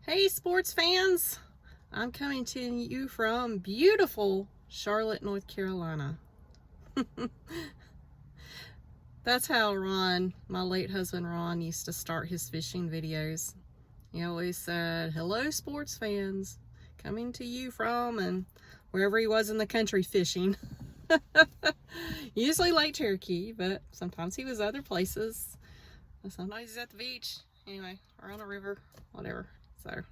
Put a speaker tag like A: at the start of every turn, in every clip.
A: Hey sports fans, I'm coming to you from beautiful Charlotte, North Carolina. That's how Ron, my late husband Ron, used to start his fishing videos. He always said, "Hello sports fans, coming to you from," and wherever he was in the country fishing. Usually Lake Cherokee, but sometimes he was other places. Sometimes he's at the beach, anyway, or on a river, whatever. So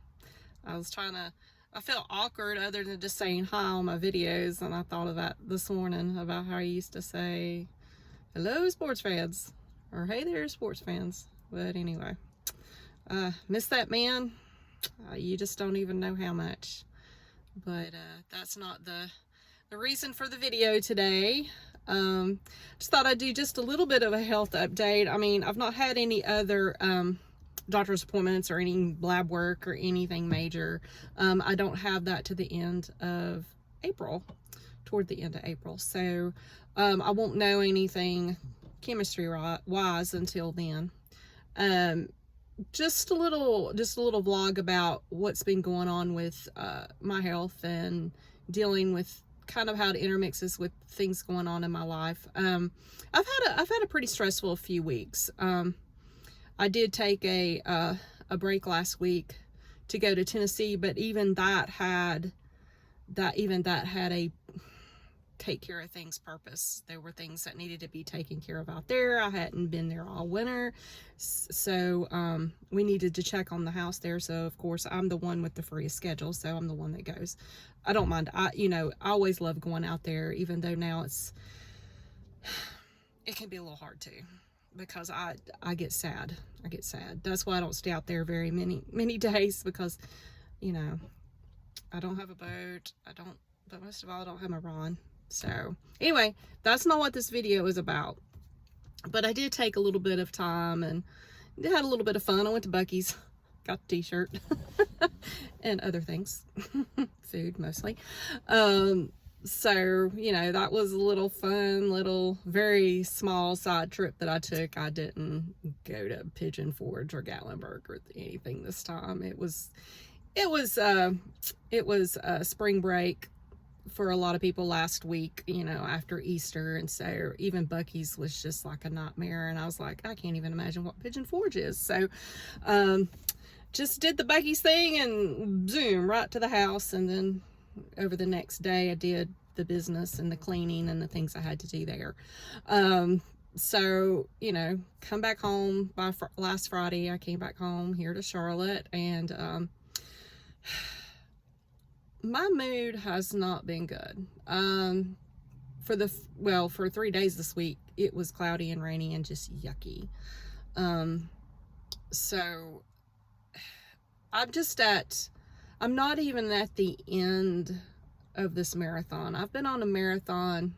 A: I felt awkward other than just saying hi on my videos, and I thought of that this morning about how I used to say, "Hello, sports fans," or "Hey there, sports fans." But anyway, miss that man. You just don't even know how much. But that's not the reason for the video today. Just thought I'd do just a little bit of a health update. I mean, I've not had any other doctor's appointments or any lab work or anything major. I don't have that to the end of April, toward the end of April. So I won't know anything chemistry wise until then. Just a little vlog about what's been going on with my health and dealing with kind of how it intermixes with things going on in my life. I've had a pretty stressful few weeks. I did take a break last week to go to Tennessee, but even that had a take care of things purpose. There were things that needed to be taken care of out there. I hadn't been there all winter, so we needed to check on the house there. So of course I'm the one with the freest schedule, so I'm the one that goes. I don't mind. I always love going out there, even though now it can be a little hard too, because I get sad. That's why I don't stay out there very many days, because I don't have a boat. But most of all, I don't have my Ron. So anyway, that's not what this video is about. But I did take a little bit of time and had a little bit of fun. I went to Buc-ee's, got the t-shirt and other things, food mostly. So, that was a little fun, very small side trip that I took. I didn't go to Pigeon Forge or Gatlinburg or anything this time. It was spring break for a lot of people last week, after Easter. And so even Buc-ee's was just like a nightmare. And I was like, I can't even imagine what Pigeon Forge is. So, just did the Buc-ee's thing and zoom right to the house. And then over the next day I did the business and the cleaning and the things I had to do there. So, come back home by last Friday. I came back home here to Charlotte, and my mood has not been good. For 3 days this week, it was cloudy and rainy and just yucky. So I'm not even at the end of this marathon. I've been on a marathon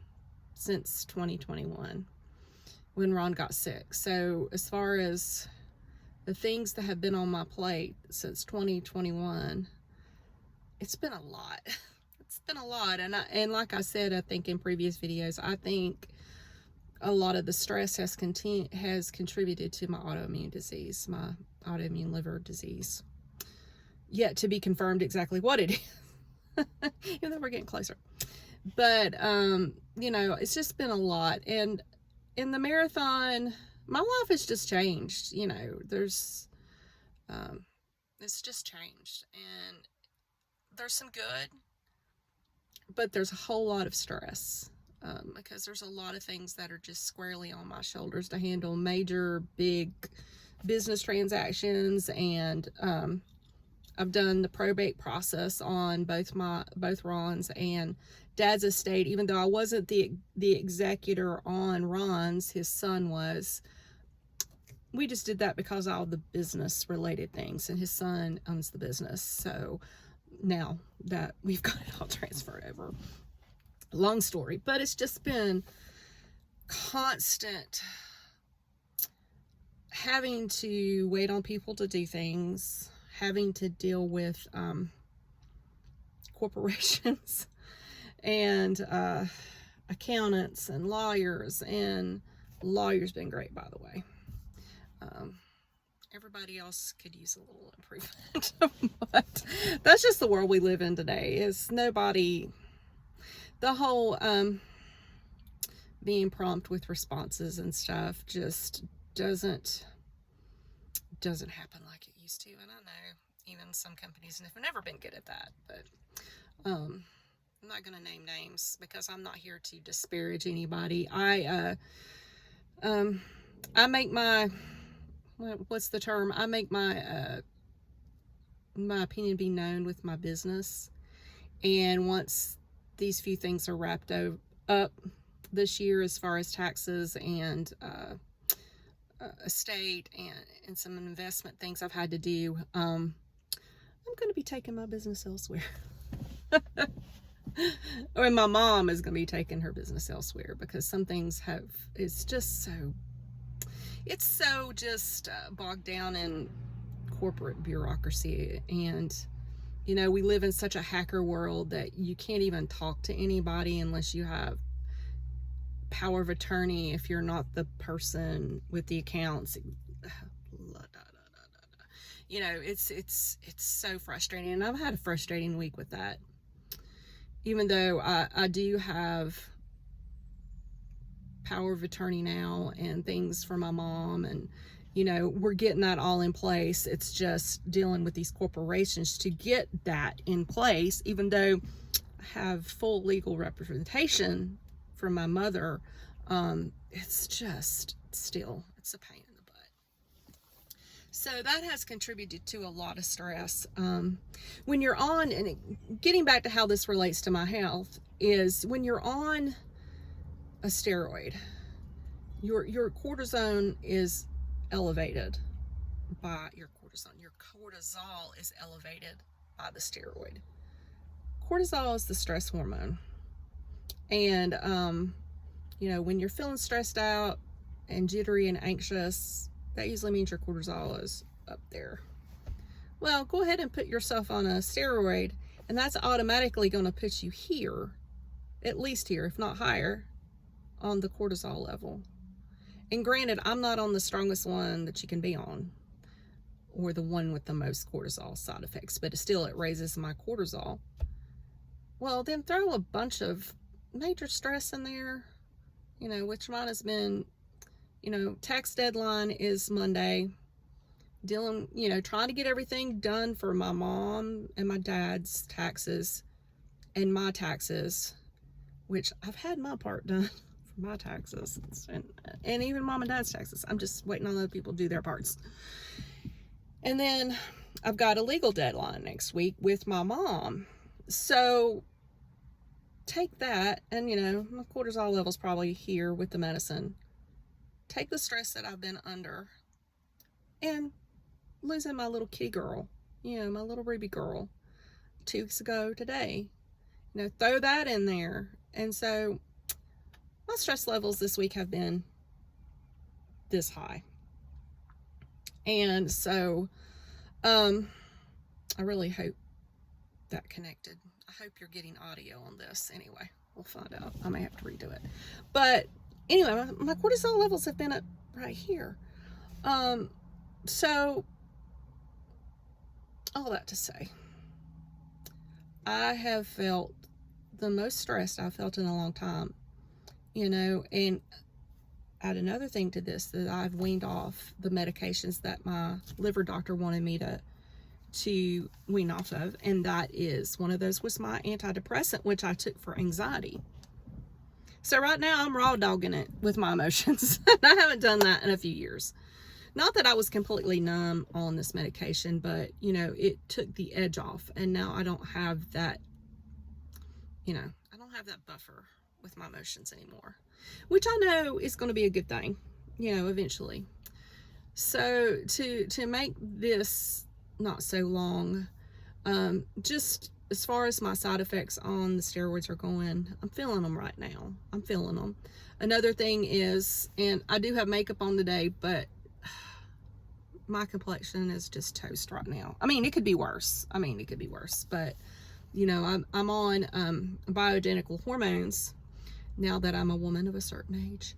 A: since 2021 when Ron got sick. So as far as the things that have been on my plate since 2021, it's been a lot. It's been a lot. And like I said, I think in previous videos, I think a lot of the stress has contributed to my autoimmune disease, my autoimmune liver disease. Yet to be confirmed exactly what it is. Even though we're getting closer. But, it's just been a lot. And in the marathon, my life has just changed. It's just changed. And there's some good, but there's a whole lot of stress. Because there's a lot of things that are just squarely on my shoulders to handle. Major, big business transactions, and I've done the probate process on both Ron's and Dad's estate. Even though I wasn't the executor on Ron's, his son was. We just did that because of all the business related things, and his son owns the business. So now that we've got it all transferred over, long story, but it's just been constant having to wait on people to do things, having to deal with corporations and accountants and lawyers. And lawyers been great, by the way. everybody else could use a little improvement. But that's just the world we live in today. Is nobody, the whole being prompt with responses and stuff just doesn't happen like it used to. And I know even some companies have never been good at that, but I'm not going to name names because I'm not here to disparage anybody. I make my, what's the term? I make my opinion be known with my business. And once these few things are wrapped up this year, as far as taxes and estate and some investment things I've had to do, I'm going to be taking my business elsewhere. Or my mom is going to be taking her business elsewhere, because some things it's so just bogged down in corporate bureaucracy. And you know, we live in such a hacker world that you can't even talk to anybody unless you have power of attorney. If you're not the person with the accounts, you know, it's so frustrating. And I've had a frustrating week with that, even though I do have power of attorney now and things for my mom, and you know, we're getting that all in place. It's just dealing with these corporations to get that in place, even though I have full legal representation from my mother. It's just still, it's a pain in the butt. So that has contributed to a lot of stress. When you're on, and getting back to how this relates to my health, is when you're on a steroid, your cortisone is elevated by your cortisone. Your cortisol is elevated by the steroid. Cortisol is the stress hormone. And, you know, when you're feeling stressed out and jittery and anxious, that usually means your cortisol is up there. Well, go ahead and put yourself on a steroid, and that's automatically going to put you here, at least here, if not higher, on the cortisol level. And granted, I'm not on the strongest one that you can be on, or the one with the most cortisol side effects, but still it raises my cortisol. Well, then throw a bunch of major stress in there, you know, which mine has been, you know, tax deadline is Monday, dealing, you know, trying to get everything done for my mom and my dad's taxes and my taxes, which I've had my part done. My taxes and even mom and dad's taxes. I'm just waiting on other people to do their parts. And then I've got a legal deadline next week with my mom. So take that, and you know, my cortisol level's probably here with the medicine. Take the stress that I've been under, and losing my little kitty girl, you know, my little Ruby girl 2 weeks ago today, you know, throw that in there. And so my stress levels this week have been this high. And so, I really hope that connected. I hope you're getting audio on this. Anyway, we'll find out. I may have to redo it. But anyway, my cortisol levels have been up right here. So, all that to say, I have felt the most stressed I've felt in a long time. You know, and add another thing to this, that I've weaned off the medications that my liver doctor wanted me to wean off of, and that is, one of those was my antidepressant, which I took for anxiety. So right now I'm raw dogging it with my emotions. I haven't done that in a few years. Not that I was completely numb on this medication, but you know, it took the edge off, and now I don't have that, you know, I don't have that buffer with my emotions anymore, which I know is going to be a good thing, you know, eventually. So to make this not so long, just as far as my side effects on the steroids are going, I'm feeling them right now. I'm feeling them. Another thing is, and I do have makeup on today, but my complexion is just toast right now. I mean, it could be worse. But you know, I'm on bioidentical hormones now that I'm a woman of a certain age.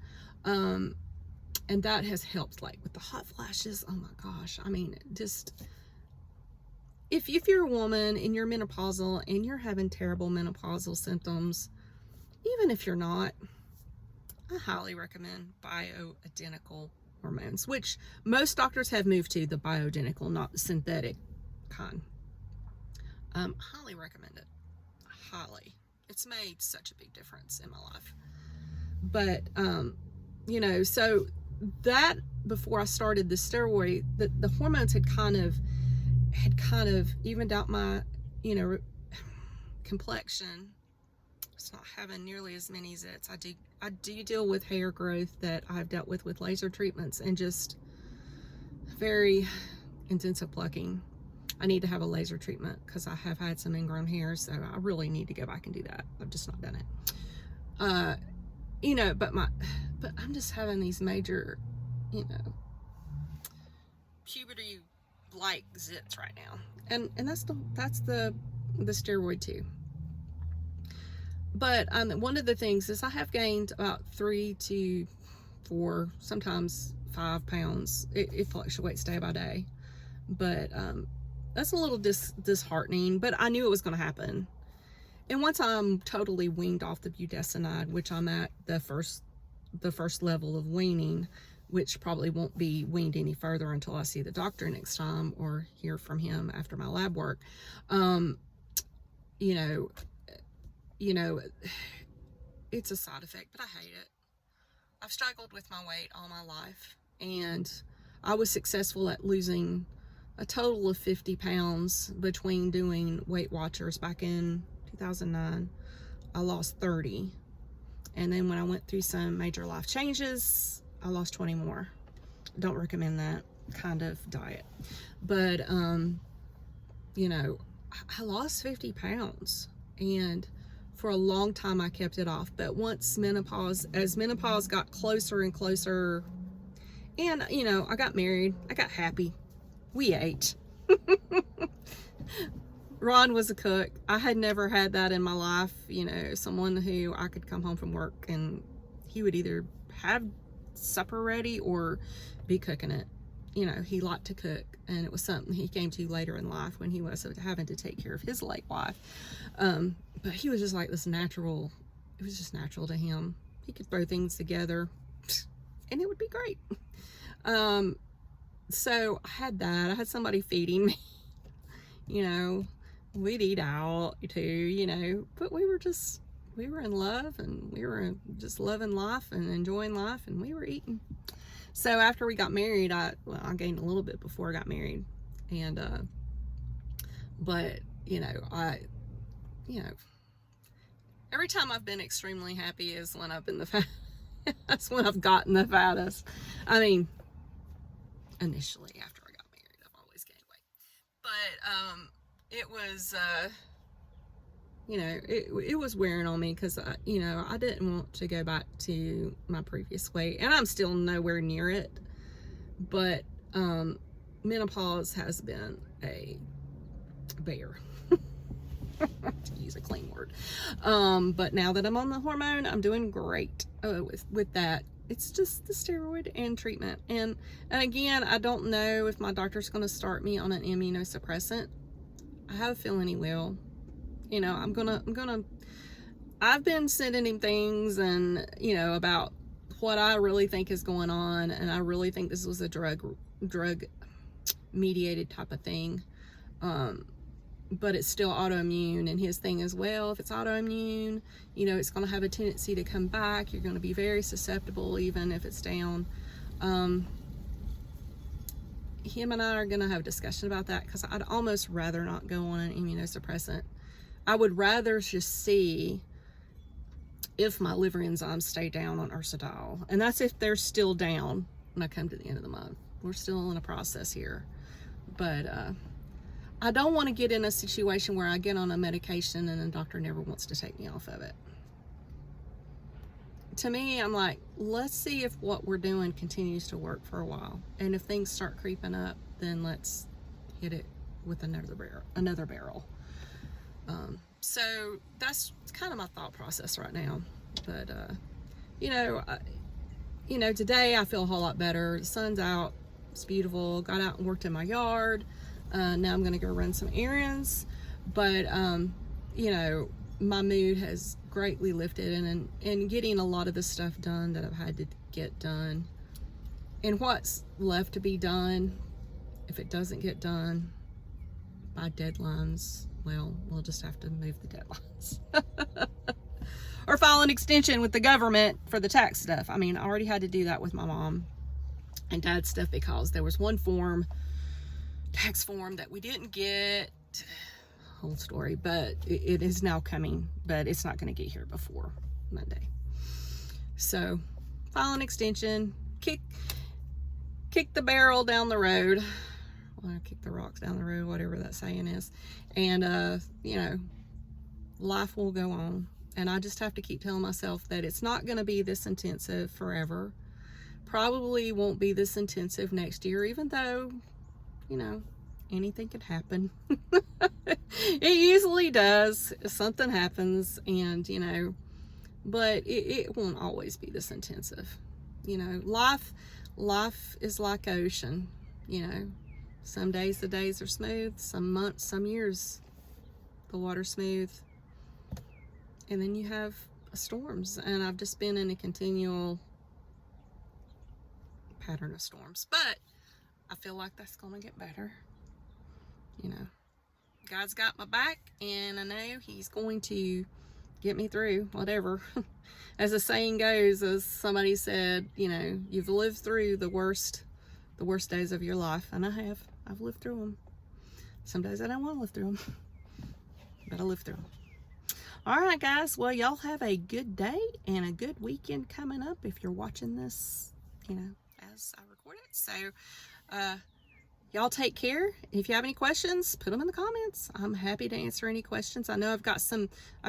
A: And that has helped, like with the hot flashes. Oh my gosh. I mean, just, if you're a woman and you're menopausal and you're having terrible menopausal symptoms, even if you're not, I highly recommend bioidentical hormones, which most doctors have moved to the bioidentical, not the synthetic kind. Highly recommend it. Highly. It's made such a big difference in my life. But, you know, so that, before I started the steroid, the hormones had kind of evened out my, you know, complexion. It's not having nearly as many zits. I do deal with hair growth that I've dealt with laser treatments, and just very intensive plucking. I need to have a laser treatment because I have had some ingrown hairs, so I really need to go back and do that. I've just not done it. You know, but I'm just having these major, you know, puberty like zits right now, and that's the steroid too. But one of the things is I have gained about 3 to 4, sometimes 5 pounds. It fluctuates day by day, but that's a little disheartening. But I knew it was going to happen. And once I'm totally weaned off the budesonide, which I'm at the first level of weaning, which probably won't be weaned any further until I see the doctor next time or hear from him after my lab work. You know, it's a side effect, but I hate it. I've struggled with my weight all my life, and I was successful at losing a total of 50 pounds between doing Weight Watchers back in 2009. I lost 30. And then when I went through some major life changes, I lost 20 more. Don't recommend that kind of diet. But, you know, I lost 50 pounds, and for a long time I kept it off. But once as menopause got closer and closer, and, you know, I got married, I got happy, we ate. Ron was a cook. I had never had that in my life, you know, someone who I could come home from work and he would either have supper ready or be cooking it. You know, he liked to cook, and it was something he came to later in life when he was having to take care of his late wife. But he was just like this natural, it was just natural to him. He could throw things together and it would be great. So I had that. I had somebody feeding me, you know. We'd eat out too, you know, but we were in love, and we were just loving life and enjoying life, and we were eating. So after we got married, I gained a little bit before I got married, and but you know, every time I've been extremely happy is when I've been the fat. That's when I've gotten the fattest. I mean, initially after I got married, I've always gained weight, but it was, you know, it was wearing on me, because, you know, I didn't want to go back to my previous weight, and I'm still nowhere near it, but menopause has been a bear, to use a clean word. But now that I'm on the hormone, I'm doing great with that. It's just the steroid and treatment, and again, I don't know if my doctor's going to start me on an immunosuppressant. I have a feeling he will. You know, I've been sending him things, and, you know, about what I really think is going on, and I really think this was a drug mediated type of thing. But it's still autoimmune, and his thing is, well, if it's autoimmune, you know, it's going to have a tendency to come back. You're going to be very susceptible even if it's down. Him and I are going to have a discussion about that, because I'd almost rather not go on an immunosuppressant. I would rather just see if my liver enzymes stay down on ursodiol, and that's if they're still down when I come to the end of the month. We're still in a process here, but I don't want to get in a situation where I get on a medication and the doctor never wants to take me off of it. To me, I'm like, let's see if what we're doing continues to work for a while, and if things start creeping up, then let's hit it with another barrel. So that's kind of my thought process right now. But you know, you know, today I feel a whole lot better. The sun's out. It's beautiful. Got out and worked in my yard. Now I'm going to go run some errands. But, you know, my mood has greatly lifted, and getting a lot of the stuff done that I've had to get done. And what's left to be done, if it doesn't get done by deadlines, well, we'll just have to move the deadlines. Or file an extension with the government for the tax stuff. I mean, I already had to do that with my mom and dad's stuff because there was one tax form that we didn't get. Whole story, but it is now coming, but it's not going to get here before Monday. So file an extension, kick the barrel down the road. Well, kick the rocks down the road, whatever that saying is. And, you know, life will go on. And I just have to keep telling myself that it's not going to be this intensive forever. Probably won't be this intensive next year, even though, you know, anything could happen. It usually does. Something happens, and, you know, but it won't always be this intensive. You know, life is like ocean, you know. Some days the days are smooth, some months, some years the water's smooth. And then you have storms, and I've just been in a continual pattern of storms. But I feel like that's going to get better. You know, God's got my back, and I know He's going to get me through whatever. As the saying goes, as somebody said, you know, you've lived through the worst days of your life, and I've lived through them. Some days I don't want to live through them, but I lived through them. All right, guys. Well, y'all have a good day and a good weekend coming up if you're watching this, you know, as I record it. So, y'all take care. If you have any questions, put them in the comments. I'm happy to answer any questions. I know I've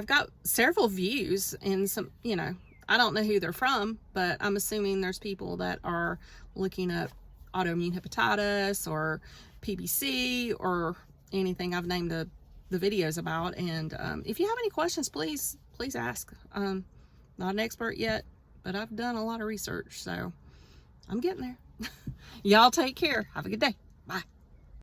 A: got several views, and some, you know, I don't know who they're from, but I'm assuming there's people that are looking up autoimmune hepatitis or PBC or anything I've named the videos about. And if you have any questions, please ask. Not an expert yet, but I've done a lot of research, so I'm getting there. Y'all take care. Have a good day. Bye.